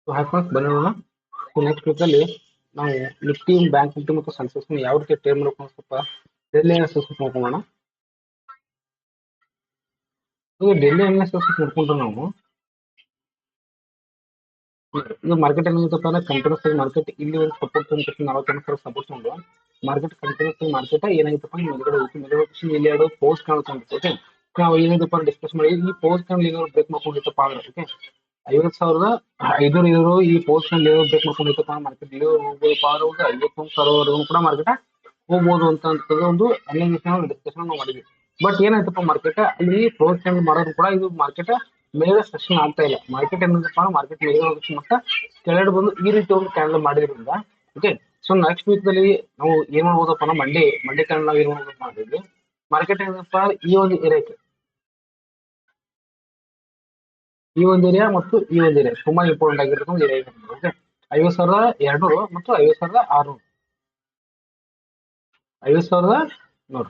So hi friends ಬನ್ನಿ ನೋಡೋಣ. So next ವೀಕಲ್ಲಿ ನಾವು ನಿಫ್ಟಿ ಬ್ಯಾಂಕ್ ನಿಫ್ಟಿ ಮತ್ತು ಸೆನ್ಸೆಕ್ಸ್ನ ಯಾವ ರೀತಿ ಟ್ರೇಡ್ ಮಾಡ್ಕೊಂಡು ಸ್ವಲ್ಪ ಡೆಲ್ಲಿ ಅನಾಲಿಸಿಸ್ ಮಾಡ್ಕೊಳ್ಳೋಣ. ಈಗ ಡೆಲ್ಲಿ ಅನಾಲಿಸಿಸ್ ಮಾಡ್ಕೊಂಡ್ರೆ ನಾವು ಇದು ಮಾರ್ಕೆಟ್ ಏನಾಗಿತ್ತಪ್ಪ ಅಂದ್ರೆ ಕಂಟಿನ್ಯೂಸ್ ಆಗಿ ಮಾರ್ಕೆಟ್ ಇಲ್ಲಿ ಒಂದು ಸಪೋರ್ಟ್ ಅಂತ 41 ಸಪೋರ್ಟ್ ತಗೊಂಡು ಮಾರ್ಕೆಟ್ ಕಂಟಿನ್ಯೂಸ್ ಆಗಿ ಮಾರ್ಕೆಟ್ ಏನಾಗಿತ್ತಪ್ಪ ಮೇಲ್ಗಡೆ ಹೋಗಿ ಇಲ್ಲಿ ಎರಡು ಪೋಸ್ಟ್ ಕಾಣ್ತಂತೆ. ಓಕೆ, ನಾವು ಏನಾಯ್ತಪ್ಪ ಡಿಸ್ಕಸ್ ಮಾಡಿ ಈ ಪೋಸ್ಟ್ ಕಾಣಲಿ ಬ್ರೇಕ್ ಮಾಡ್ಕೊಂಡಿತ್ತಪ್ಪ ಅಂದ್ರೆ ಓಕೆ 50,500 ಈ ಪೋಸ್ಟ್ ನಲ್ಲಿ ಬ್ರೇಕ್ ಮಾಡ್ಕೊಂಡಿತ್ತಪ್ಪ ಮಾರ್ಕೆಟ್ ಇಲ್ಲಿ ಹೋಗ್ಬೋದು 51,000 ಕೂಡ ಮಾರ್ಕೆಟ್ ಹೋಗ್ಬೋದು ಅಂತ ಒಂದು ಅನಲೈಸೇಷನ್ ಡಿಸ್ಕಷನ್ ನಾವು ಮಾಡಿದ್ವಿ. ಬಟ್ ಏನಾಯ್ತಪ್ಪ ಮಾರ್ಕೆಟ್ ಅಲ್ಲಿ ಪೋಸ್ಟ್ ಕ್ಯಾಂಡಲ್ ಮಾಡೋದು ಕೂಡ ಇದು ಮಾರ್ಕೆಟ್ ಮೇಲೆ ಸೆಷನ್ ಆಗ್ತಾ ಇಲ್ಲ. ಮಾರ್ಕೆಟ್ ಏನಂತಪ್ಪ ಮಾರ್ಕೆಟ್ ಮೇಲೆ ಹೋಗುತ್ತೆ ಮತ್ತೆ ಕೆಳಗಡೆ ಬಂದು ಈ ರೀತಿ ಒಂದು ಕ್ಯಾಂಡಲ್ ಮಾಡಿದ್ರಿಂದ ಓಕೆ. ಸೊ ನೆಕ್ಸ್ಟ್ ವೀಕ್ ದಲ್ಲಿ ನಾವು ಏನ್ ಮಾಡ್ಬೋದಪ್ಪ ಅಂದ್ರೆ ಮಂಡೇ ಕ್ಯಾಂಡಲ್ ನಾವು ಏನ್ ಮಾಡ್ಬೇಕು ಮಾಡಿದ್ವಿ. ಮಾರ್ಕೆಟ್ ಏನಪ್ಪ ಈ ಒಂದು ಏರಿಯಾಕ್ಕೆ ಈ ಒಂದು ಏರಿಯಾ ಮತ್ತು ಈ ಒಂದು ಏರಿಯಾ ತುಂಬಾ ಇಂಪಾರ್ಟೆಂಟ್ ಆಗಿರ್ತಕ್ಕಂಥ ಏರಿಯಾ ಓಕೆ. 50,200 ಮತ್ತು 50,600 50,100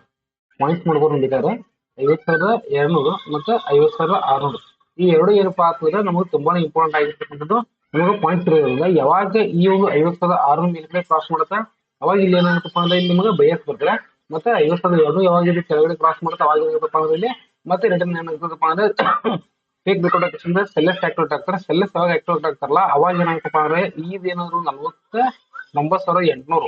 ಪಾಯಿಂಟ್ ಮಾಡ್ಬೋದು ಬೇಕಾದ್ರೆ 50,200 ಮತ್ತು 50,600 ಈ ಎರಡು ಏನಪ್ಪಾ ಆಗ್ತದೆ ನಮಗೆ ತುಂಬಾನೇ ಇಂಪಾರ್ಟೆಂಟ್ ಆಗಿರ್ತಕ್ಕಂಥದ್ದು. ನಮಗೆ ಪಾಯಿಂಟ್ಸ್ ಇರೋದ್ರಿಂದ ಯಾವಾಗ ಈ ಒಂದು 50,600 ಮೇಲೆ ಕ್ರಾಸ್ ಮಾಡುತ್ತೆ ಅವಾಗ ಇಲ್ಲಿ ಏನಾಗುತ್ತಪ್ಪ ಅಂದ್ರೆ ಇಲ್ಲಿ ನಿಮಗೆ ಬಯಸ್ ಬರ್ತಾರೆ. ಮತ್ತೆ 50,200 ಯಾವಾಗ ಇದು ಕೆಳಗಡೆ ಕ್ರಾಸ್ ಮಾಡುತ್ತೆ ಅವಾಗ ಏನಾಗುತ್ತಪ್ಪ ಅಂದ್ರೆ ಇಲ್ಲಿ ಮತ್ತೆ ರಿಟರ್ನ್ ಏನಾಗುತ್ತಪ್ಪ ಅಂದ್ರೆ ಫೇಕ್ ಬ್ರೇಕ್ಔಟ್ ಆಗ್ತದೆ. ಸೆಲ್ಲೆಸ್ ಆಕ್ಟಿವೇಟ್ ಆಗ್ತಾರೆ. ಸೆಲ್ಲೆಸ್ ಯಾವಾಗ ಆಕ್ಟಿವೇಟ್ ಆಗ್ತಾರಲ್ಲ ಅವಾಗ ಏನಾಗುತ್ತಪ್ಪ ಅಂದ್ರೆ ಇದೇನಾದ್ರು 49,800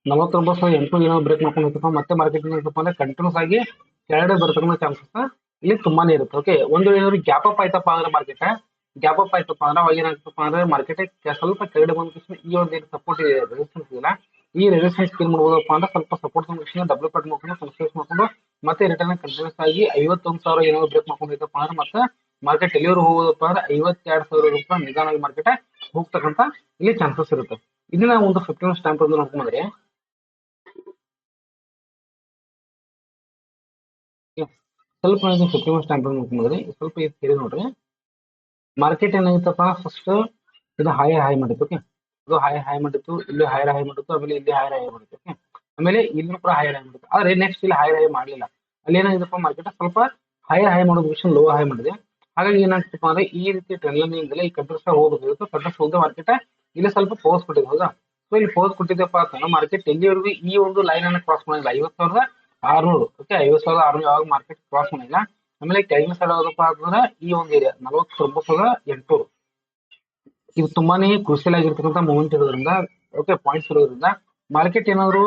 49,800 ಏನೋ ಬ್ರೇಕ್ ಮಾಡ್ಕೊಂಡು ಹೋಗ್ತಪ್ಪ ಮತ್ತೆ ಮಾರ್ಕೆಟ್ ಏನಪ್ಪ ಅಂದ್ರೆ ಕಂಟಿನ್ಯೂಸ್ ಆಗಿ ಕೆಳಗಡೆ ಬರ್ತಕ್ಕಂಥ ಚಾನ್ಸಸ್ ಇಲ್ಲಿ ತುಂಬಾನೇ ಇರುತ್ತೆ. ಓಕೆ, ಒಂದು ಏನಾದ್ರು ಗ್ಯಾಪ್ ಅಪ್ ಆಯ್ತಪ್ಪ ಅಂದ್ರೆ ಮಾರ್ಕೆಟ್ ಗ್ಯಾಪ್ ಅಪ್ ಆಯ್ತಪ್ಪ ಅಂದ್ರೆ ಅವಾಗ ಏನಾಗ್ತಪ್ಪ ಅಂದ್ರೆ ಮಾರ್ಕೆಟ್ ಸ್ವಲ್ಪ ಕೆಳಗಡೆ ಬಂದ ಈ ಒಂದು ಏನು ಸಪೋರ್ಟ್ ಇದೆ ರೆಸಿಸ್ಟೆನ್ಸ್ ಇಲ್ಲ ಈ ರೆಸಿಸ್ಟೆನ್ಸ್ ಏನ್ ಮಾಡ್ಬೋದಪ್ಪ ಅಂದ್ರೆ ಸ್ವಲ್ಪ ಸಪೋರ್ಟ್ ಡಬಲ್ ಕಟ್ ಮಾಡ್ಕೊಂಡು ಸಬ್ಸ್ಕ್ರೈಬ್ ಮಾಡ್ಕೊಂಡು ಮತ್ತೆ ರಿಟರ್ನ್ ಕಂಟಿನ್ಯೂಸ್ ಆಗಿ 51,000 ಏನೋ ಬ್ರೇಕ್ ಮಾಡ್ಕೊಂಡಿದ್ದಪ್ಪ ಅಂದ್ರೆ ಮತ್ತೆ ಮಾರ್ಕೆಟ್ ಎಲ್ಲಿಯವರು ಹೋಗೋದಪ್ಪ ಅಂದ್ರೆ 52,000 ರೂಪಾಯಿ ನಿಧಾನವಾಗಿ ಮಾರ್ಕೆಟ್ ಹೋಗ್ತಕ್ಕಂತ ಇಲ್ಲಿ ಚಾನ್ಸಸ್ ಇರುತ್ತೆ. ಇಲ್ಲಿ ನಾವು ಒಂದು 15 ಸ್ಟ್ಯಾಂಪ್ ಅಂತ ನೋಡ್ಕೊಂಡ್ರೆ ಸ್ವಲ್ಪ 15 ಸ್ಟ್ಯಾಂಪ್ ನೋಡ್ಕೊಂಡ್ರೆ ಸ್ವಲ್ಪ ಇದು ನೋಡ್ರಿ ಮಾರ್ಕೆಟ್ ಏನಾಗಿತ್ತಪ್ಪ ಫಸ್ಟ್ ಇದು ಹೈ ಮಾಡಿತ್ತು. ಓಕೆ, ಇದು ಹೈ ಮಾಡಿತ್ತು, ಇಲ್ಲಿ ಹೈ ಮಾಡಿತ್ತು, ಆಮೇಲೆ ಇಲ್ಲಿ ಹೈ ಮಾಡಿತ್ತು. ಓಕೆ, ಆಮೇಲೆ ಇಲ್ಲೂ ಕೂಡ ಹೈ ಮಾಡಿತ್ತು. ಆದ್ರೆ ನೆಕ್ಸ್ಟ್ ಇಲ್ಲಿ ಹೈ ಮಾಡಲಿಲ್ಲ. ಅಲ್ಲಿ ಏನಾಗಿತ್ತಪ್ಪ ಮಾರ್ಕೆಟ್ ಸ್ವಲ್ಪ ಹೈ ಮಾಡೋದು ವಿಷಯ ಲೋ ಹೈ ಮಾಡಿದೆ. ಹಾಗಾಗಿ ಏನಾಗ್ತಪ್ಪ ಅಂದ್ರೆ ಈ ರೀತಿ ಟ್ರೆಂಡ್ ಲೈನ್ ಈ ಕಂಟ್ರೆಸ್ ಹೋಗ್ಬೇಕು. ಕಂಟ್ರೆಸ್ ಹೋದ ಮಾರ್ಕೆಟ್ ಇಲ್ಲಿ ಸ್ವಲ್ಪ ಪೋಸ್ ಕೊಟ್ಟಿದೆ ಹೌದಾ. ಸೊ ಇಲ್ಲಿ ಪೋಸ್ ಕೊಟ್ಟಿದ್ದಪ್ಪ ಅಂತಂದ್ರೆ ಮಾರ್ಕೆಟ್ ಎಲ್ಲಿವರೆಗೂ ಈ ಒಂದು ಲೈನ್ ಅನ್ನು ಕ್ರಾಸ್ ಮಾಡಿಲ್ಲ 50,600. ಓಕೆ, 50,600 ಯಾವಾಗ ಮಾರ್ಕೆಟ್ ಕ್ರಾಸ್ ಮಾಡಿಲ್ಲ. ಆಮೇಲೆ ಕೆಳಗಿನ ಸೈಡ್ ಯಾವ್ದಪ್ಪ ಅಂತಂದ್ರೆ ಈ ಒಂದು ಏರಿಯಾ 49,800 ಇದು ತುಂಬಾನೇ ಕ್ರೂಷಿಯಲ್ ಆಗಿರ್ತಕ್ಕಂಥ ಮೂಮೆಂಟ್ ಇರೋದ್ರಿಂದ ಓಕೆ ಪಾಯಿಂಟ್ಸ್ ಇರೋದ್ರಿಂದ ಮಾರ್ಕೆಟ್ ಏನಾದ್ರು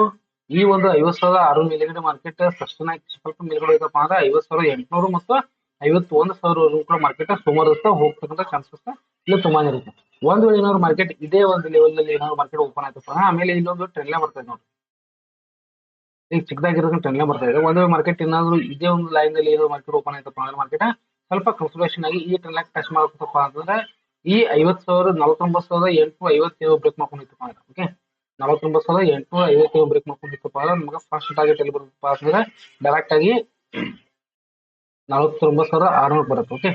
ಈ ಒಂದು 50,600 ಮೇಲ್ಗಡೆ ಮಾರ್ಕೆಟ್ ಸಸ್ಟೈನ್ ಆಗಿ ಸ್ವಲ್ಪ ಮೇಲ್ಗಡೆ ಹೋಯ್ತಪ್ಪ ಅಂದ್ರೆ 50,800 ಮತ್ತು 51,000 ಕೂಡ ಮಾರ್ಕೆಟ್ ಸುಮಾರು ಹೋಗ್ತಕ್ಕಂಥ ಚಾನ್ಸಸ್ ಇಲ್ಲಿ ತುಂಬಾನೇ ಇರುತ್ತೆ. ಒಂದ್ ವೇಳೆ ಏನಾದ್ರು ಮಾರ್ಕೆಟ್ ಇದೇ ಒಂದು ಲೆವೆಲ್ ಅಲ್ಲಿ ಏನಾದ್ರು ಮಾರ್ಕೆಟ್ ಓಪನ್ ಆಯ್ತಪ್ಪ ಆಮೇಲೆ ಇಲ್ಲೊಂದು ಟ್ರೆಂಡ್ ಲೈನ್ ಬರ್ತಾ ಇದೆ ನೋಡಿ. ಈಗ ಚಿಕ್ಕದಾಗಿರೋದು ಟ್ರೆಂಡ್ ಲೈನ್ ಬರ್ತಾ ಇದೆ. ಒಂದು ಮಾರ್ಕೆಟ್ ಏನಾದ್ರು ಇದೇ ಒಂದು ಲೈನ್ ಅಲ್ಲಿ ಏನಾದ್ರು ಮಾರ್ಕೆಟ್ ಓಪನ್ ಆಯ್ತಪ್ಪ ಅಂದ್ರೆ ಮಾರ್ಕೆಟ್ ಸ್ವಲ್ಪ ಕನ್ಸಲ್ಟೇಷನ್ ಆಗಿ ಈ ಟ್ರೆಂಡ್ ಲೈನ್ ಟಚ್ ಮಾಡಬೇಕಪ್ಪ ಅಂತಂದ್ರೆ ಈ 50,000 49,857 ಬ್ರೇಕ್ ಮಾಡ್ಕೊಂಡಿತ್ತಪ್ಪ ಅಂದ್ರೆ ಓಕೆ 49,857 ಬ್ರೇಕ್ ಮಾಡ್ಕೊಂಡಿತ್ತಪ್ಪ ಅಂದ್ರೆ ನಮಗೆ ಫಸ್ಟ್ ಟಾರ್ಗೆಟ್ ಎಲ್ಲಿ ಬರುತ್ತಪ್ಪ ಅಂತಂದ್ರೆ ಡೈರೆಕ್ಟ್ ಆಗಿ 49,600 ಬರುತ್ತೆ. ಓಕೆ,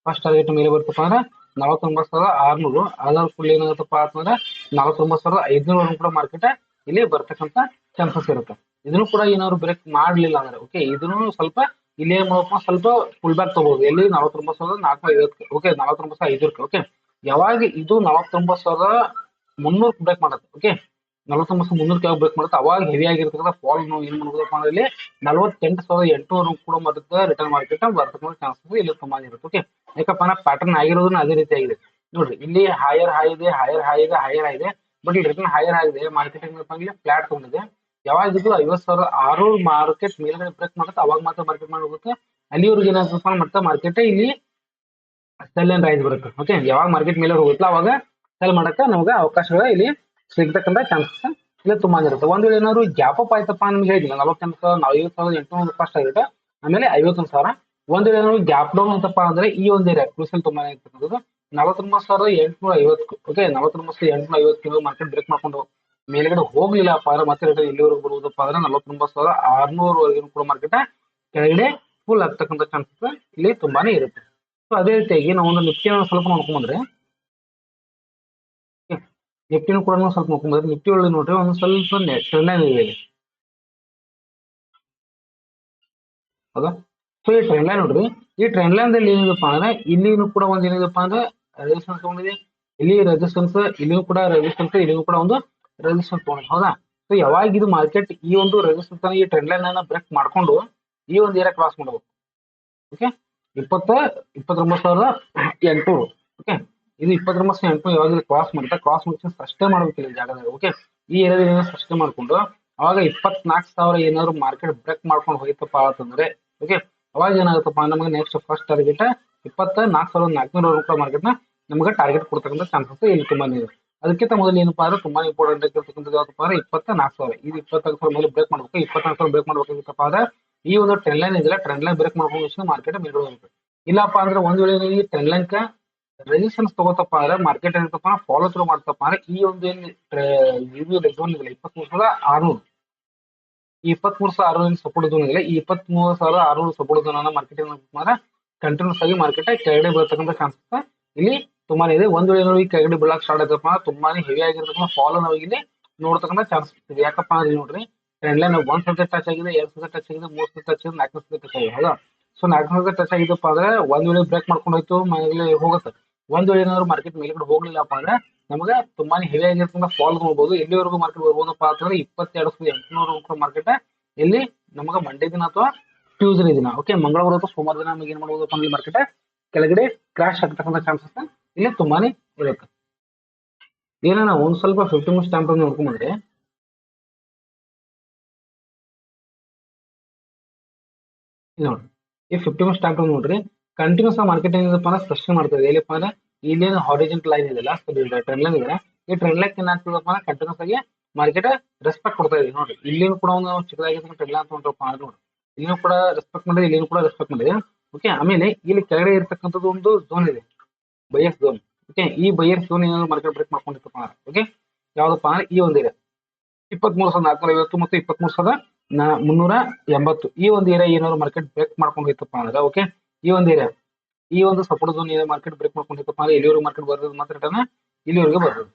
ಫಸ್ಟ್ ಟಾರ್ಗೆಟ್ ಮೇಲೆ ಬರ್ತಪ್ಪ ಅಂದ್ರೆ 49,600 ಅದಾದ ಫುಲ್ ಏನಾಗುತ್ತಪ್ಪ ಅಂತಂದ್ರೆ 49,500 ಕೂಡ ಮಾರ್ಕೆಟ್ ಇಲ್ಲಿ ಬರ್ತಕ್ಕಂಥ ಚಾನ್ಸಸ್ ಇರುತ್ತೆ. ಇದನ್ನು ಕೂಡ ಏನಾದ್ರು ಬ್ರೇಕ್ ಮಾಡ್ಲಿಲ್ಲ ಅಂದ್ರೆ ಓಕೆ ಇದನ್ನು ಸ್ವಲ್ಪ ಇಲ್ಲಿ ಏನ್ ಮಾಡಪ್ಪ ಸ್ವಲ್ಪ ಫುಲ್ ಬ್ಯಾಕ್ ತಗೋಬಹುದು ಎಲ್ಲಿ 49,450 ಓಕೆ 49,500 ಓಕೆ. ಯಾವಾಗ ಇದು 49,300 ಬ್ರೇಕ್ ಮಾಡುತ್ತೆ ಓಕೆ 49,300 ಯಾವಾಗ ಬ್ರೇಕ್ ಮಾಡುತ್ತೆ ಅವಾಗ ಹೆವಿ ಆಗಿರ್ತಕ್ಕಂಥ ಫಾಲ್ ನಾವು ಏನ್ ಮಾಡ್ಬೋದಪ್ಪ ಅಂದ್ರೆ ಇಲ್ಲಿ 48,800 ಕೂಡ ಮತ್ತೆ ರಿಟರ್ನ್ ಮಾರ್ಕೆಟ್ ಬರ್ತಕ್ಕಂಥ ಚಾನ್ಸಸ್ ಇಲ್ಲಿ ತುಂಬಾ ಇರುತ್ತೆ. ಓಕೆ, ಯಾಕಪ್ಪ ಅಂದ್ರೆ ಪ್ಯಾಟರ್ನ್ ಆಗಿರೋದನ್ನ ಅದೇ ರೀತಿ ಆಗಿದೆ ನೋಡ್ರಿ. ಇಲ್ಲಿ ಹೈಯರ್ ಹೈ ಇದೆ ಹೈಯರ್ ಇದೆ ಬಟ್ ಇಲ್ಲಿ ರಿಟರ್ನ್ ಹೈಯರ್ ಆಗಿದೆ. ಮಾರ್ಕೆಟ್ ಇಲ್ಲಿ ಫ್ಲಾಟ್ ತಗೊಂಡಿದೆ. ಯಾವಾಗ ಇದು 50,600 ಮಾರ್ಕೆಟ್ ಮೇಲ್ಗಡೆ ಬ್ರೇಕ್ ಮಾಡುತ್ತೆ ಅವಾಗ ಮಾತ್ರ ಮಾರ್ಕೆಟ್ ಹೋಗುತ್ತೆ. ಅಲ್ಲಿವರೆಗೆ ಏನಾಗ್ತಪ್ಪ ಮತ್ತೆ ಮಾರ್ಕೆಟ್ ಇಲ್ಲಿ ಸೆಲ್ ಅಂಡ್ ರೈಸ್ ಬರುತ್ತೆ. ಓಕೆ, ಯಾವಾಗ ಮಾರ್ಕೆಟ್ ಮೇಲೆ ಹೋಗುತ್ತಲ್ಲ ಅವಾಗ ಸೆಲ್ ಮಾಡಕ್ಕೆ ನಮಗೆ ಅವಕಾಶಗಳು ಇಲ್ಲಿ ಸಿಗ್ತಕ್ಕಂಥ ಚಾನ್ಸಸ್ ಇಲ್ಲಿ ತುಂಬಾ ಇರುತ್ತೆ. ಒಂದ್ ವೇಳೆ ಏನಾದ್ರು ಗ್ಯಾಪ್ ಅಪ್ ಆಯ್ತಪ್ಪ ನಮ್ಗೆ ಹೇಳಿದಿಲ್ಲ 50,800 ಫಸ್ಟ್ ಆಗಿದೆ ಆಮೇಲೆ 51,000. ಒಂದ್ ವೇಳೆ ಏನಾದ್ರು ಗ್ಯಾಪ್ ಡೌನ್ ಆಯ್ತಪ್ಪ ಅಂದ್ರೆ ಈ ಒಂದು ಏರಿಯಾ ಕ್ರೂಷಿಯಲ್ ತುಂಬಾ ಇರ್ತಕ್ಕಂಥದ್ದು 49,850 ಓಕೆ 49,850 ಮಾರ್ಕೆಟ್ ಬ್ರೇಕ್ ಮಾಡ್ಕೊಂಡು ಮೇಲ್ಗಡೆ ಹೋಗ್ಲಿಲ್ಲಪ್ಪ ಅಂದ್ರೆ ಮತ್ತೆ ರಿಟರ್ನ್ ಇಲ್ಲಿವರೆಗೂ ಬರುವುದಪ್ಪ ಅಂದ್ರೆ 49,600 ಕೂಡ ಮಾರ್ಕೆಟ್ ಕೆಳಗಡೆ ಫುಲ್ ಆಗ್ತಕ್ಕಂಥ ಚಾನ್ಸಸ್ ಇಲ್ಲಿ ತುಂಬಾನೇ ಇರುತ್ತೆ. ಸೊ ಅದೇ ರೀತಿಯಾಗಿ ನಾವು ಒಂದು ನಿಫ್ಟಿ ಸ್ವಲ್ಪ ನೋಡ್ಕೊಂಡ್ರೆ ನಿಫ್ಟಿನೂ ಕೂಡ ಸ್ವಲ್ಪ ನೋಡ್ಕೊಂಡ್ರೆ ನಿಫ್ಟಿ ಒಳಗೆ ನೋಡ್ರಿ ಒಂದು ಸ್ವಲ್ಪ ಟ್ರೆಂಡ್ ಲೈನ್ ಇದೆ ಹೌದಾ. ಸೊ ಈ ಟ್ರೆಂಡ್ ಲೈನ್ ನೋಡ್ರಿ ಈ ಟ್ರೆಂಡ್ ಲೈನ್ ದಲ್ಲಿ ಏನಿದೆಪ್ಪ ಅಂದ್ರೆ ಇಲ್ಲಿನೂ ಕೂಡ ಒಂದ್ ಏನಿದೆಪ್ಪ ಅಂದ್ರೆ ರೆಸಿಸ್ಟೆನ್ಸ್ ತಗೊಂಡಿದೆ ಇಲ್ಲಿ ರೆಸಿಸ್ಟೆನ್ಸ್, ಇಲ್ಲಿಯೂ ಕೂಡ ರೆಸಿಸ್ಟೆನ್ಸ್, ಇಲ್ಲಿಯೂ ಕೂಡ ಒಂದು ರೆಸಿಸ್ಟೆನ್ಸ್ ತಗೊಂಡು, ಹೌದಾ. ಸೊ ಯಾವಾಗ ಇದು ಮಾರ್ಕೆಟ್ ಈ ಒಂದು ರೆಸಿಸ್ಟೆನ್ಸ್ ಈ ಟ್ರೆಂಡ್ ಲೈನ್ ಅನ್ನ ಬ್ರೇಕ್ ಮಾಡ್ಕೊಂಡು ಈ ಒಂದು ಏರಿಯಾ ಕ್ರಾಸ್ ಮಾಡಬೇಕು. ಓಕೆ, 29,800. ಓಕೆ, ಇದು 29,800 ಯಾವಾಗ ಕ್ರಾಸ್ ಮಾಡುತ್ತೆ, ಕ್ರಾಸ್ ಮಾಡಿ ಸಸ್ಟೇ ಮಾಡ್ಬೇಕಿಲ್ಲ ಈ ಜಾಗದಾಗ. ಓಕೆ, ಈ ಏರಿಯಾದ ಸಸ್ಟೇ ಮಾಡ್ಕೊಂಡು ಅವಾಗ 24,000 ಏನಾದ್ರು ಮಾರ್ಕೆಟ್ ಬ್ರೇಕ್ ಮಾಡ್ಕೊಂಡು ಹೋಯ್ತಪ್ಪ ಅಂತಂದ್ರೆ, ಓಕೆ, ಅವಾಗ ಏನಾಗುತ್ತಪ್ಪ ನಮಗೆ ನೆಕ್ಸ್ಟ್ ಫಸ್ಟ್ ಟಾರ್ಗೆಟ್ 24,400 ರೂಪಾಯಿ ಮಾರ್ಕೆಟ್ ನ ನಮಗೆ ಟಾರ್ಗೆಟ್ ಕೊಡ್ತಕ್ಕಂಥ ಚಾನ್ಸಸ್ ಇಲ್ಲಿ ತುಂಬಾ ಇದೆ. ಅದಕ್ಕಿಂತ ಮೊದಲು ಏನಪ್ಪಾ ಅಂದ್ರೆ ತುಂಬಾ ಇಂಪಾರ್ಟೆಂಟ್ ಆಗಿರ್ತಕ್ಕಂಥದ್ದು ಯಾವತ್ತಪ್ಪ ಅಂದ್ರೆ 24,000. ಇದು 24,000 ಮೇಲೆ ಬ್ರೇಕ್ ಮಾಡ್ಬೇಕು. 24,000 ಬ್ರೇಕ್ ಮಾಡ್ಬೇಕಾಗಿತ್ತಪ್ಪ ಅಂದ್ರೆ ಈ ಒಂದು ಟ್ರೆಂಡ್ ಲೈನ್ ಇದೆಯಲ್ಲ, ಟ್ರೆಂಡ್ ಲೈನ್ ಬ್ರೇಕ್ ಮಾಡ್ಕೊಂಡು ಮಾರ್ಕೆಟ್ ಮೇಲೆ ಹೋಗ್ಬೇಕು. ಇಲ್ಲಪ್ಪ ಅಂದ್ರೆ ಒಂದ್ ವೇಳೆ ನೀವು ಟ್ರೆಂಡ್ ಲೈನ್ ರೆಸಿಸ್ಟೆನ್ಸ್ ತಗೋತಪ್ಪ ಅಂದ್ರೆ ಮಾರ್ಕೆಟ್ ಏನಂತಪ್ಪ ಫಾಲೋ ಥ್ರೂ ಮಾಡ್ತಪ್ಪ ಅಂದ್ರೆ ಈ ಒಂದು ಏನ್ ಝೋನ್ ಇದೆಯಲ್ಲ 23,600, ಈ 23,600 ಸಪೋರ್ಟ್ ಝೋನ್ ಇದೆಯಲ್ಲ, ಈ 23,600 ಸಪೋರ್ಟ್ ಝೋನ್ ಅನ್ನ ಮಾರ್ಕೆಟ್ ಏನ್ ಕಂಟಿನ್ಯೂಸ್ ಆಗಿ ಮಾರ್ಕೆಟ್ ಕೆಳಗಡೆ ಬರ್ತಕ್ಕಂಥ ಚಾನ್ಸಸ್ ಇಲ್ಲಿ ತುಂಬಾನೇ ಇದೆ. ಒಂದ್ ವೇಳೆ ನೋಡಿ ಕೆಳಗಡೆ ಬೀಳಕ್ ಸ್ಟಾರ್ಟ್ ಆಯ್ತಪ್ಪ ತುಂಬಾನೇ ಹೆವಿ ಆಗಿರ್ತಕ್ಕಂಥ ಫಾಲ್ ನಾವು ಇಲ್ಲಿ ನೋಡ್ತಕ್ಕಂಥ ಚಾನ್ಸಸ್ ಇದೆ. ಯಾಕಪ್ಪ ಅಂದ್ರೆ ನೋಡ್ರಿ, ಟ್ರೆಂಡ್ ಲೈನ್ ಒಂದ್ ಸತಿ ಟಚ್ ಆಗಿದೆ, 2 ಸತಿ ಟಚ್ ಆಗಿದೆ, 3 ಸತಿ ಟಚ್ ಆಗಿದೆ, 4 ಸತಿ ಟಚ್ ಆಗಿದೆ, ಹೌದಾ. ಸೊ 4 ಸತಿ ಟಚ್ ಆಗಿದ್ದಪ್ಪ ಅಂದ್ರೆ ಒಂದ್ ವೇಳೆ ಬ್ರೇಕ್ ಮಾಡ್ಕೊಂಡು ಹೋಯ್ತು ಮೇಲೆ ಹೋಗುತ್ತೆ. ಒಂದ್ ವೇಳೆ ಏನಾದ್ರು ಮಾರ್ಕೆಟ್ ಮೇಲ್ಗಡೆ ಹೋಗ್ಲಿಲ್ಲಪ್ಪ ಅಂದ್ರೆ ನಮಗೆ ತುಂಬಾನೇ ಹೆವಿ ಆಗಿರ್ತಕ್ಕಂಥ ಫಾಲ್ ನೋಡ್ಬೋದು. ಎಲ್ಲಿವರೆಗೂ ಮಾರ್ಕೆಟ್ ಬರ್ಬೋದಪ್ಪ ಅಂತಂದ್ರೆ 22,800 ಮಾರ್ಕೆಟ್ ಇಲ್ಲಿ ನಮಗೆ ಮಂಡೇ ದಿನ ಅಥವಾ ಟ್ಯೂಸ್ಡೇ ದಿನ, ಓಕೆ, ಮಂಗಳವಾರ ಅಥವಾ ಸೋಮವಾರ ದಿನ ನಮಗೆ ಏನ್ ಮಾಡ್ಬೋದಪ್ಪ ಅಂದ್ರೆ ಮಾರ್ಕೆಟ್ ಕೆಳಗಡೆ ಕ್ರಾಶ್ ಆಗ್ತಕ್ಕಂಥ ಚಾನ್ಸಸ್ ಇಲ್ಲಿ ತುಂಬಾನೇ ಇರುತ್ತೆ. ಏನ ಒಂದ್ ಸ್ವಲ್ಪ 50 ಮಿನಿಟ್ಸ್ ಟೈಮ್ ಫ್ರೇಮ್ ನೋಡ್ಕೊಂಡ್ರೆ ನೋಡಿ, ಈ 50 ಮಿನಿಟ್ಸ್ ಟೈಮ್ ಫ್ರೇಮ್ ನೋಡ್ರಿ, ಕಂಟಿನ್ಯೂಸ್ ಮಾರ್ಕೆಟ್ ಏನಪ್ಪ ಅಂದ್ರೆ ಸಸ್ಟೈನ್ ಮಾಡ್ತದೆ. ಎಲ್ಲಿಪ್ಪ ಅಂದ್ರೆ ಇಲ್ಲೇನು ಹಾರಿಜೆಂಟಲ್ ಲೈನ್ ಇದೆಯಲ್ಲ, ಟ್ರೆಂಡ್ ಲೈನ್ ಇದೆ, ಈ ಟ್ರೆಂಡ್ ಲೈನ್ ಏನಾಗ್ತದಪ್ಪ ಅಂದ್ರೆ ಕಂಟಿನ್ಯೂಸ್ ಆಗಿ ಮಾರ್ಕೆಟ್ ರೆಸ್ಪೆಕ್ಟ್ ಕೊಡ್ತಾ ಇದೆ. ನೋಡಿ, ಇಲ್ಲಿನೂ ಕೂಡ ಒಂದು ಚಿಕ್ಕದಾಗಿ ಟ್ರೆಂಡ್ ಲೈನ್ ತಗೊಂಡ್ರಪ್ಪ ಅಂದ್ರೆ ನೋಡಿ, ಇಲ್ಲಿನೂ ಕೂಡ ರೆಸ್ಪೆಕ್ಟ್ ಮಾಡಿದೆ, ಇಲ್ಲಿನೂ ಕೂಡ ರೆಸ್ಪೆಕ್ಟ್ ಮಾಡಿದೆ. ಓಕೆ, ಆಮೇಲೆ ಇಲ್ಲಿ ಕೆಳಗಡೆ ಇರ್ತಕ್ಕಂಥದ್ದು ಒಂದು ಝೋನ್ ಇದೆ, ಬೈಯರ್ಸ್ ಝೋನ್. ಓಕೆ, ಈ ಬೈಯರ್ಸ್ ಝೋನ್ ಏನಾದ್ರು ಮಾರ್ಕೆಟ್ ಬ್ರೇಕ್ ಮಾಡ್ಕೊಂಡಿತ್ತಪ್ಪ ಅಂದ್ರೆ, ಓಕೆ, ಯಾವ್ದಪ್ಪ ಅಂದ್ರೆ ಈ ಒಂದು ಏರಿಯಾ 23,450 ಮತ್ತು 23,380 ಈ ಒಂದು ಏರಿಯಾ ಏನಾದ್ರು ಮಾರ್ಕೆಟ್ ಬ್ರೇಕ್ ಮಾಡ್ಕೊಂಡು ಹೋಯ್ತಪ್ಪ ಅಂದ್ರೆ, ಓಕೆ, ಈ ಒಂದು ಏರಿಯಾ ಈ ಒಂದು ಸಪೋರ್ಟ್ ಝೋನ್ ಮಾರ್ಕೆಟ್ ಬ್ರೇಕ್ ಮಾಡ್ಕೊಂಡು ಹೋಯ್ತಪ್ಪ ಅಂದ್ರೆ ಇಲ್ಲಿವರೆಗೂ ಮಾರ್ಕೆಟ್ ಬರ್ತದೆ ಮಾತ್ರ ರಿಟರ್ನ್ ಇಲ್ಲಿವರೆಗೂ ಬರ್ತದೆ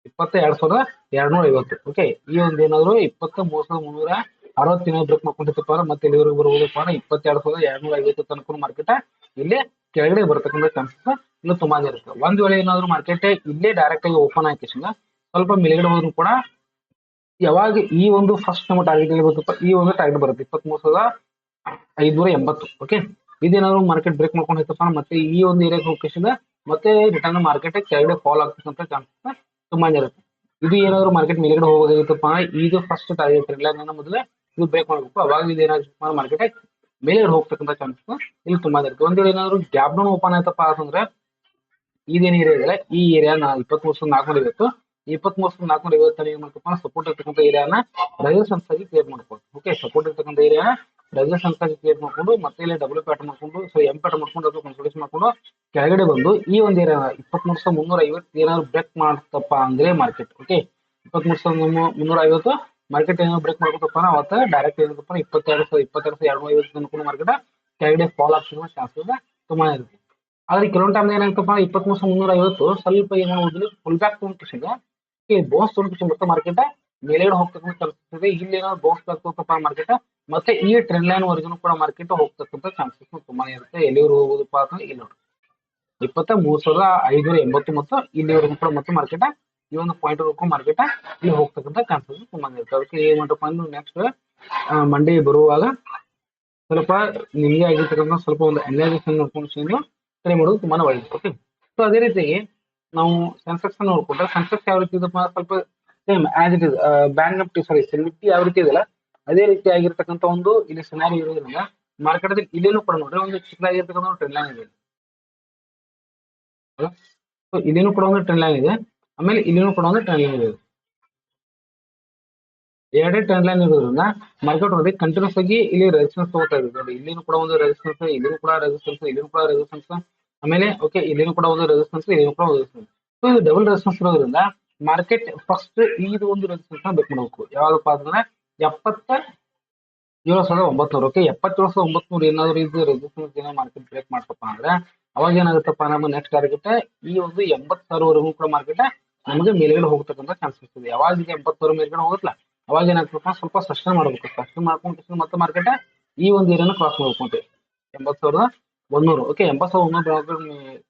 22,250. ಓಕೆ, ಈ ಒಂದು ಏನಾದ್ರು 23,360 ಬ್ರೇಕ್ ಮಾಡ್ಕೊಂಡಿತ್ತಪ್ಪ ಅಂದ್ರೆ ಮತ್ತೆ ಇಲ್ಲಿವರೆಗೂ ಬರುವುದಪ್ಪ ಅಂದ್ರೆ 22,250 ತನಕ ಮಾರ್ಕೆಟ್ ಇಲ್ಲಿ ಕೆಳಗಡೆ ಬರ್ತಕ್ಕಂಥ ಚಾನ್ಸಸ್ ಇನ್ನು ತುಂಬಾ ಇರುತ್ತೆ. ಒಂದ್ ವೇಳೆ ಏನಾದ್ರು ಮಾರ್ಕೆಟ್ ಇಲ್ಲೇ ಡೈರೆಕ್ಟ್ ಆಗಿ ಓಪನ್ ಆಗಿ ಸ್ವಲ್ಪ ಮೇಲ್ಗಡೆ ಹೋದ್ರು ಕೂಡ ಯಾವಾಗ ಈ ಒಂದು ಫಸ್ಟ್ ನಮ್ಮ ಟಾರ್ಗೆಟ್ ಎಲ್ಲಿ ಬರುತ್ತಪ್ಪ, ಈ ಒಂದು ಟಾರ್ಗೆಟ್ ಬರುತ್ತೆ 23,580. ಓಕೆ, ಇದೇನಾದ್ರು ಮಾರ್ಕೆಟ್ ಬ್ರೇಕ್ ಮಾಡ್ಕೊಂಡು ಹೋಯ್ತಪ್ಪ ಮತ್ತೆ ಈ ಒಂದು ಏರಿಯಾಗೆ ಹೋಗ್ಕೇಶಿಂದ ಮತ್ತೆ ರಿಟರ್ನ್ ಮಾರ್ಕೆಟ್ ಕೆಳಗಡೆ ಫಾಲ್ ಆಗ್ತಕ್ಕಂಥ ಚಾನ್ಸಸ್ ತುಂಬಾ ಇರುತ್ತೆ. ಇದು ಏನಾದ್ರು ಮಾರ್ಕೆಟ್ ಮೇಲ್ಗಡೆ ಹೋಗೋದಾಗಿತ್ತಪ್ಪ ಇದು ಫಸ್ಟ್ ಟಾರ್ಗೆಟ್ ಇಲ್ಲ, ಮೊದಲೇ ಇದು ಬ್ರೇಕ್ ಮಾಡಬೇಕು. ಅವಾಗ ಇದು ಏನಾಗುತ್ತೆ ಮಾರ್ಕೆಟ್ ಮೇಲೆ ಹೋಗ್ತಕ್ಕಂಥ ಚಾನ್ಸಸ್ ಇಲ್ಲಿ ತುಂಬಾ ಇರುತ್ತೆ. ಒಂದ್ ವೇಳೆ ಏನಾದ್ರು ಗ್ಯಾಪ್ ಡೌನ್ ಓಪನ್ ಆಯ್ತಪ್ಪ ಅಂತಂದ್ರೆ ಇದೇನ್ ಏರಿಯಾ ಇದೆ ಈ ಏರಿಯಾ 23,450, 23,450 ಏನ್ ಮಾಡ್ತಪ್ಪ ಸಪೋರ್ಟ್ ಇರ್ತಕ್ಕಂಥ ಏರಿಯಾನ ರೆಸಿಸ್ಟೆನ್ಸ್ ಆಗಿ ಕ್ರಿಯೇಟ್ ಮಾಡ್ಕೊಂಡು, ಓಕೆ, ಸಪೋರ್ಟ್ ಇರ್ತಕ್ಕಂಥ ಏರಿಯಾ ರೆಸಿಸ್ಟೆನ್ಸ್ ಆಗಿ ಕ್ರಿಯೇಟ್ ಮಾಡ್ಕೊಂಡು ಮತ್ತೆ ಇಲ್ಲಿ ಡಬಲ್ ಪ್ಯಾಟರ್ನ್ ಮಾಡ್ಕೊಂಡು ಎಂ ಪ್ಯಾಟರ್ನ್ ಮಾಡ್ಕೊಂಡು ಅದು ಕನ್ಸಲ್ಟೇಷನ್ ಮಾಡ್ಕೊಂಡು ಕೆಳಗಡೆ ಬಂದು ಈ ಒಂದು ಏರಿಯಾ 23,350 ಏನಾದ್ರು ಬ್ರೇಕ್ ಮಾಡ್ತಪ್ಪ ಅಂದ್ರೆ ಮಾರ್ಕೆಟ್, ಓಕೆ, 23,350 ಮಾರ್ಕೆಟ್ ಏನಾದ್ರು ಬ್ರೇಕ್ ಮಾಡ್ಕೊತಪ್ಪ ಅವತ್ತ ಡೈರೆಕ್ಟ್ ಏನಪ್ಪ 22,250 ಅನ್ಕೊಂಡು ಮಾರ್ಕೆಟ್ ಕೆಳಗಡೆ ಫಾಲ್ ಆಗ್ತಕ್ಕಂಥ ಚಾನ್ಸಸ್ ತುಂಬಾ ಇರುತ್ತೆ. ಆದ್ರೆ ಕೆಲವೊಂದು ಟೈಮ್ ಏನಾಗ್ತಪ್ಪ 23,350 ಸ್ವಲ್ಪ ಏನ್ ಮಾಡೋದಿಲ್ಲ ಫುಲ್ ಬ್ಯಾಕ್ ತೊಗೊಂಡ್ಕಿಸಿದ ಬೋನ್ಸ್ ತೊಗೊಂಡ್ಕಿಸಿ ಮತ್ತೆ ಮಾರ್ಕೆಟ್ ಮೇಲ್ಗಡೆ ಹೋಗ್ತಕ್ಕಂಥ ಚಾನ್ಸಸ್ ಇದೆ. ಇಲ್ಲಿ ಏನಾದ್ರು ಬೋನ್ಸ್ ಆಗ್ತಪ್ಪ ಮಾರ್ಕೆಟ್ ಮತ್ತೆ ಈ ಟ್ರೆಂಡ್ ಲೈನ್ ವರೆಗೂ ಕೂಡ ಮಾರ್ಕೆಟ್ ಹೋಗ್ತಕ್ಕಂಥ ಚಾನ್ಸಸ್ ತುಂಬಾ ಇರುತ್ತೆ. ಎಲ್ಲಿವರು ಹೋಗೋದಪ್ಪ ಅಂತಂದ್ರೆ ಇಲ್ಲಿ ನೋಡಿ 23,580 ಮತ್ತು ಇಲ್ಲಿವರೆಗೂ ಕೂಡ ಮತ್ತೆ ಮಾರ್ಕೆಟ್ ಈ ಒಂದು ಪಾಯಿಂಟ್ ವರೆಗೂ ಮಾರ್ಕೆಟ್ ಇಲ್ಲಿ ಹೋಗ್ತಕ್ಕಂಥ ಚಾನ್ಸಸ್ ತುಂಬಾ ಇರುತ್ತೆ. ಅದಕ್ಕೆ ಏನ್ ಮಾಡಪ್ಪ ಅಂದ್ರೆ ನೆಕ್ಸ್ಟ್ ಮಂಡೇ ಬರುವಾಗ ಸ್ವಲ್ಪ ನಿಮಗೆ ಆಗಿರ್ತಕ್ಕಂಥ ಸ್ವಲ್ಪ ಒಂದು ಅನಲೈಸೇಷನ್ ನೋಡ್ಕೊಂಡು ಟ್ರೈ ಮಾಡೋದು ತುಂಬಾನೇ ಒಳ್ಳೆಯದು. ಓಕೆ, ಸೊ ಅದೇ ರೀತಿಯಾಗಿ ನಾವು ಸೆನ್ಸೆಕ್ಸ್ ನೋಡ್ಕೊಂಡ್ರೆ ಸೆನ್ಸೆಕ್ಸ್ ಯಾವ ರೀತಿ ಇದಪ್ಪ ಸ್ವಲ್ಪ same as it is bank Nifty Nifty ಯಾವ ರೀತಿ ಇದೆಯಲ್ಲ ಅದೇ ರೀತಿ ಆಗಿರ್ತಕ್ಕಂಥ ಒಂದು ಇಲ್ಲಿ ಸಿನಾರಿ ಇರೋದ್ರಿಂದ ಮಾರ್ಕೆಟ್ ಇಲ್ಲೇನು ಕೂಡ ನೋಡ್ರಿ ಒಂದು ಚಿಕ್ಕದಾಗಿರ್ತಕ್ಕಂಥ ಟ್ರೆಂಡ್ ಲೈನ್ ಇದೆ. ಸೊ ಇಲ್ಲೇನು ಕೂಡ ಒಂದು ಟ್ರೆಂಡ್ ಲೈನ್ ಇದೆ, ಆಮೇಲೆ ಇಲ್ಲೇನು ಕೂಡ ಒಂದು ಟ್ರೆಂಡ್ ಲೈನ್ ಇದೆ. ಎರಡೇ ಟ್ರೆಂಡ್ ಲೈನ್ ಇರೋದ್ರಿಂದ ಮಾರ್ಕೆಟ್ ನೋಡಿ ಕಂಟಿನ್ಯೂಸ್ ಆಗಿ ಇಲ್ಲಿ ರೆಸಿಸ್ಟೆನ್ಸ್ ತಗೋತಾ ಇದೆ. ನೋಡಿ ಇಲ್ಲಿನೂ ಕೂಡ ಒಂದು ರೆಸಿಸ್ಟೆನ್ಸ್, ಇಲ್ಲಿನೂ ಕೂಡ ರೆಸಿಸ್ಟೆನ್ಸ್, ಇಲ್ಲಿನೂ ಕೂಡ ರೆಸಿಸ್ಟೆನ್ಸ್, ಆಮೇಲೆ ಓಕೆ ಇಲ್ಲಿನೂ ಕೂಡ ಒಂದು ರೆಸಿಸ್ಟೆನ್ಸ್, ಇಲ್ಲಿನೂ ಕೂಡ ರೆಸಿಸ್ಟೆನ್ಸ್. ಸೊ ಇದು ಡಬಲ್ ರೆಸಿಸ್ಟೆನ್ಸ್ ಇರೋದ್ರಿಂದ ಮಾರ್ಕೆಟ್ ಫಸ್ಟ್ ಇದು ಒಂದು ರೆಸಿಸ್ಟೆನ್ಸ್ ನ ಬೇಕ್ ಮಾಡಬೇಕು. ಯಾವ್ದಪ್ಪ ಅಂತಂದ್ರೆ 77,900. ಓಕೆ, 77,900 ಏನಾದ್ರು ಇದು ರೆಸಿಸ್ಟೆನ್ಸ್ ಏನೋ ಮಾರ್ಕೆಟ್ ಬ್ರೇಕ್ ಮಾಡ್ತಪ್ಪ ಅಂದ್ರೆ ಅವಾಗ ಏನಾಗುತ್ತಪ್ಪ ನಮ್ಮ ನೆಕ್ಸ್ಟ್ ಟಾರ್ಗೆಟ್ ಈ ಒಂದು 80,000 ಕೂಡ ಮಾರ್ಕೆಟ್ ನಮಗೆ ಮೇಲ್ಗಡೆ ಹೋಗ್ತಕ್ಕಂಥ ಚಾನ್ಸಸ್ ಇದೆ. ಯಾವಾಗ ಈಗ 80,000 ಮೇಲ್ಗಡೆ ಹೋಗುತ್ತಲ್ಲ ಅವಾಗ ಏನಾಗ್ತಪ್ಪ ಸ್ವಲ್ಪ ಸಸ್ಟೈನ್ ಮಾಡ್ಬೇಕು. ಸಸ್ಟೈನ್ ಮಾಡ್ಕೊಂಡು ಮತ್ತೆ ಮಾರ್ಕೆಟ್ ಈ ಒಂದು ಏರಿಯಾನ ಕ್ರಾಸ್ ಮಾಡ್ಕೊಂತೀವಿ 80,000 100. ಓಕೆ 80,100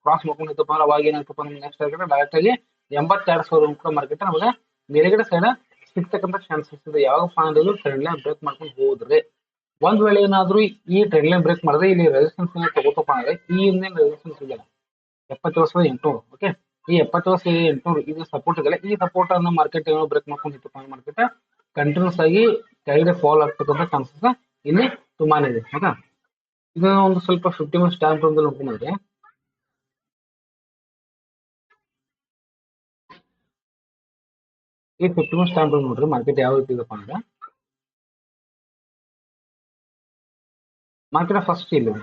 ಕ್ರಾಸ್ ಮಾಡ್ಕೊಂಡಿದ್ದಪ್ಪ ಅಂದ್ರೆ ಅವಾಗ ಏನಾಗ್ತಪ್ಪ ನಮ್ಗೆ ನೆಕ್ಸ್ಟ್ ಟಾರ್ಗೆಟ್ ಡೈರೆಕ್ಟ್ ಆಗಿ 82,000 ಕೂಡ ಮಾರ್ಕೆಟ್ ನಮಗೆ ಮೇಲ್ಗಡೆ ಸೈಡ್ ಸಿಗ್ತಕ್ಕಂಥ ಚಾನ್ಸಸ್ ಇದೆ. ಯಾವಾಗಪ್ಪ ಅಂದ್ರೆ ಟ್ರೆಂಡ್ ಲೈನ್ ಬ್ರೇಕ್ ಮಾಡ್ಕೊಂಡು ಹೋದ್ರೆ, ಒಂದ್ ವೇಳೆ ಏನಾದ್ರು ಈ ಟ್ರೆಂಡ್ ಲೈನ್ ಬ್ರೇಕ್ ಮಾಡಿದ್ರೆ ಇಲ್ಲಿ ರೆಸಿಸ್ಟೆನ್ಸ್ ತಗೋತಪ್ಪ ಅಂದ್ರೆ ಈ ಹಿಂದಿನ ರೆಸಿಸ್ಟೆನ್ಸ್ ಇದೆ 77,800. ಓಕೆ ಈ 77,800 ಇದು ಸಪೋರ್ಟ್ ಇದೆಲ್ಲ, ಈ ಸಪೋರ್ಟ್ ಅನ್ನ ಮಾರ್ಕೆಟ್ ಏನೋ ಬ್ರೇಕ್ ಮಾಡ್ಕೊಂಡು ಮಾರ್ಕೆಟ್ ಕಂಟಿನ್ಯೂಸ್ ಆಗಿ ಕೆಳಗಡೆ ಫಾಲ್ ಆಗ್ತಕ್ಕಂಥ ಚಾನ್ಸಸ್ ಇಲ್ಲಿ ತುಂಬಾನೇ ಇದೆ. ಓಕೆ ಇದು ಒಂದು ಸ್ವಲ್ಪ 50 ಮಿನಿಟ್ಸ್ ಟೈಮ್ ಫ್ರೇಮ್ ನೋಡ್ಕೊಂಡ್ರೆ ಈ 50 ಮಿನಿಟ್ಸ್ ಟೈಮ್ ಫ್ರೇಮ್ ನೋಡ್ರಿ ಮಾರ್ಕೆಟ್ ಯಾವ ರೀತಿ ಇದೆಪ್ಪ ಅಂದ್ರೆ ಮಾರ್ಕೆಟ್ ಫಸ್ಟ್ ಇಲ್ಲಿ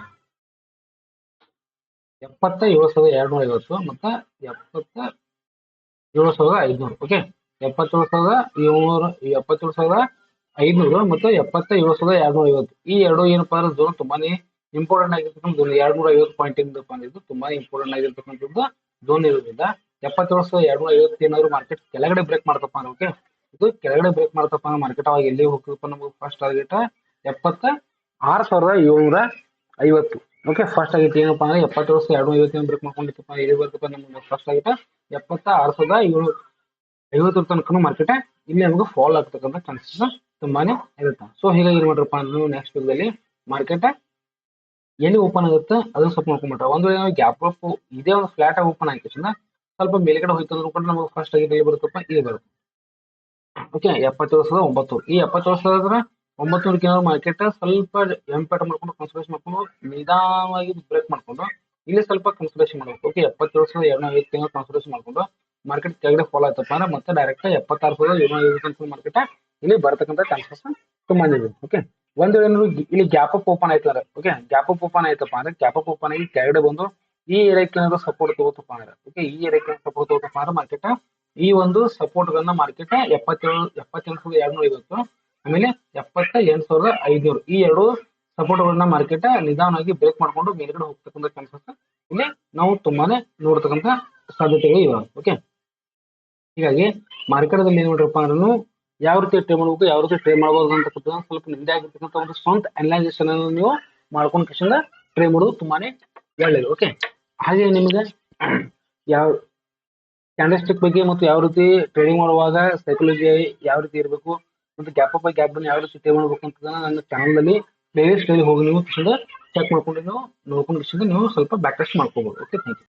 77,250 ಮತ್ತೆ 77,500. ಓಕೆ 77,500 ಮತ್ತೆ 77,250 ಈ ಎರಡು ಏನಪ್ಪಾ ಅಂದ್ರೆ ಝೋನ್ ತುಂಬಾನೇ ಇಂಪಾರ್ಟೆಂಟ್ ಆಗಿರ್ತಕ್ಕಂಥ 250 ಪಾಯಿಂಟ್ ಇದು ತುಂಬಾನೇ ಇಂಪಾರ್ಟೆಂಟ್ ಆಗಿರ್ತಕ್ಕಂಥದ್ದು ಝೋನ್ ಇರೋದ್ರಿಂದ 77,250 ಏನಾದ್ರು ಮಾರ್ಕೆಟ್ ಕೆಳಗಡೆ ಬ್ರೇಕ್ ಮಾಡ್ತಪ್ಪ ಅಂದ್ರೆ ಓಕೆ ಇದು ಕೆಳಗಡೆ ಬ್ರೇಕ್ ಮಾಡ್ತಪ್ಪ ಅಂದ್ರೆ ಮಾರ್ಕೆಟ್ ಅವಾಗ ಎಲ್ಲಿ ಹೋಗ್ತದಪ್ಪ ನಮಗೆ ಫಸ್ಟ್ ಟಾರ್ಗೆಟ್ 76,750. ಓಕೆ ಫಸ್ಟ್ ಆಗೈತೆ ಏನಪ್ಪಾ ಅಂದ್ರೆ 77,250 ಬ್ರೇಕ್ ಮಾಡ್ಕೊಂಡಿತ್ತಪ್ಪ ಇಲ್ಲಿ ಬರ್ತಪ್ಪ ನಮ್ಗೆ ಫಸ್ಟ್ ಆಗೈತೆ 76,750 ತನಕ ಮಾರ್ಕೆಟ್ ಇಲ್ಲಿ ನಮಗೆ ಫಾಲ್ ಆಗ್ತಕ್ಕಂಥ ಚಾನ್ಸಸ್ ತುಂಬಾನೇ ಇರುತ್ತೆ. ಸೊ ಹೀಗಾಗಿ ಏನ್ ಮಾಡ್ರಪ್ಪ ಅಂದ್ರೆ ನೆಕ್ಸ್ಟ್ ವೀಕ್ದಲ್ಲಿ ಮಾರ್ಕೆಟ್ ಎಲ್ಲಿ ಓಪನ್ ಆಗುತ್ತೆ ಅದನ್ನ ಸ್ವಲ್ಪ ನೋಡ್ಕೊಂಡ್ಬಿಟ್ರೆ, ಒಂದು ವೇಳೆ ನಾವು ಗ್ಯಾಪ್ ಅಪ್ ಇದೇ ಒಂದು ಫ್ಲಾಟ್ ಆಗಿ ಓಪನ್ ಆಗಿ ಸ್ವಲ್ಪ ಮೇಲ್ಗಡೆ ಹೋಯ್ತು ಅಂದ್ರೂ ಕೂಡ ನಮಗೆ ಫಸ್ಟ್ ಆಗಿ ಎಲ್ಲಿ ಬರುತ್ತಪ್ಪ ಇಲ್ಲಿ ಬರುತ್ತೆ. ಓಕೆ 77,900 ಈ 77,900 ಮಾರ್ಕೆಟ್ ಸ್ವಲ್ಪ ಎಂಪೇಟ್ ಮಾಡ್ಕೊಂಡು ಕನ್ಸಲ್ಟೇಷನ್ ಮಾಡ್ಕೊಂಡು ನಿಧಾನವಾಗಿ ಬ್ರೇಕ್ ಮಾಡ್ಕೊಂಡು ಇಲ್ಲಿ ಸ್ವಲ್ಪ ಕನ್ಸಲ್ಟೇಷನ್ ಮಾಡಬೇಕು. ಓಕೆ 77,250 ಕನ್ಸಲ್ಟೇಷನ್ ಮಾಡ್ಕೊಂಡು ಮಾರ್ಕೆಟ್ ಕೆಳಗಡೆ ಫಾಲೋ ಆಯ್ತಪ್ಪ ಅಂದ್ರೆ ಮತ್ತೆ ಡೈರೆಕ್ಟ್ 76,750 ಮಾರ್ಕೆಟ್ ಇಲ್ಲಿ ಬರತಕ್ಕಂಥ ಚಾನ್ಸಸ್ ತುಂಬಾ ಇದೆ. ಓಕೆ ಒಂದು ಏನಾದ್ರು ಇಲ್ಲಿ ಗ್ಯಾಪ್ ಅಪ್ ಓಪನ್ ಆಯ್ತಾರೆ, ಓಕೆ ಗ್ಯಾಪ್ ಅಪ್ ಓಪನ್ ಆಯ್ತಪ್ಪ ಅಂದ್ರೆ ಗ್ಯಾಪ್ ಅಪ್ ಓಪನ್ ಆಗಿ ಕೆಳಗಡೆ ಬಂದು ಈ ಏರಿಯಾಕ್ಕೆ ಏನಾದ್ರು ಸಪೋರ್ಟ್ ತಗೋತಪ್ಪ ಅಂದ್ರೆ ಓಕೆ ಈ ಏರಿಯಾಕ್ಕೆ ಸಪೋರ್ಟ್ ತಗೋತಪ್ಪ ಅಂದ್ರೆ ಮಾರ್ಕೆಟ್ ಈ ಒಂದು ಸಪೋರ್ಟ್ ಗಳನ್ನ ಮಾರ್ಕೆಟ್ 77,250 ಆಮೇಲೆ 78,500 ಈ ಎರಡು ಸಪೋರ್ಟ್ ಗಳನ್ನ ಮಾರ್ಕೆಟ್ ನಿಧಾನವಾಗಿ ಬ್ರೇಕ್ ಮಾಡ್ಕೊಂಡು ಮೇಲ್ಗಡೆ ಹೋಗ್ತಕ್ಕಂಥ ಚಾನ್ಸಸ್ ಇಲ್ಲಿ ನಾವು ತುಂಬಾನೇ ನೋಡ್ತಕ್ಕಂಥ ಸಾಧ್ಯತೆಗಳು ಇವೆ. ಓಕೆ ಹೀಗಾಗಿ ಮಾರ್ಕೆಟ್ ದಲ್ಲಿ ಏನ್ ಮಾಡ್ರಪ್ಪ ಅಂದ್ರೂ ಯಾವ ರೀತಿ ಟ್ರೇಡ್ ಮಾಡಬೇಕು ಯಾವ ರೀತಿ ಟ್ರೇಡ್ ಮಾಡಬಹುದು ಅಂತಕ್ಕಂಥ ಸ್ವಲ್ಪ ನಿಮ್ದೇ ಆಗಿರ್ತಕ್ಕಂಥ ಒಂದು ಸ್ವಂತ ಅನಲೈಸೇಷನ್ ಅನ್ನು ನೀವು ಮಾಡ್ಕೊಂಡು ಕಿಶನ್ ಟ್ರೇಡ್ ಮಾಡೋದು ತುಂಬಾನೇ ಒಳ್ಳೇದು. ಓಕೆ ಹಾಗೆ ನಿಮಗೆ ಯಾವ ಕ್ಯಾಂಡಲ್ಸ್ಟಿಕ್ ಬಗ್ಗೆ ಮತ್ತು ಯಾವ ರೀತಿ ಟ್ರೇಡಿಂಗ್ ಮಾಡುವಾಗ ಸೈಕಾಲಜಿ ಯಾವ ರೀತಿ ಇರಬೇಕು ಮತ್ತು ಗ್ಯಾಪ್ ಅಪ್ ಗ್ಯಾಪ್ ಯಾವ ರೀತಿ ಟ್ರೇಡ್ ಮಾಡಬೇಕು ಅಂತ ನನ್ನ ಚಾನಲ್ ಅಲ್ಲಿ ಪ್ಲೇಲಿಸ್ಟ್ ಅಲ್ಲಿ ಹೋಗಿ ನೀವು ಚೆಕ್ ಮಾಡ್ಕೊಂಡು ನೀವು ನೋಡ್ಕೊಂಡು ನೀವು ಸ್ವಲ್ಪ ಬ್ಯಾಕ್ ಟೆಸ್ಟ್ ಮಾಡ್ಕೋಬಹುದು. Okay thank you.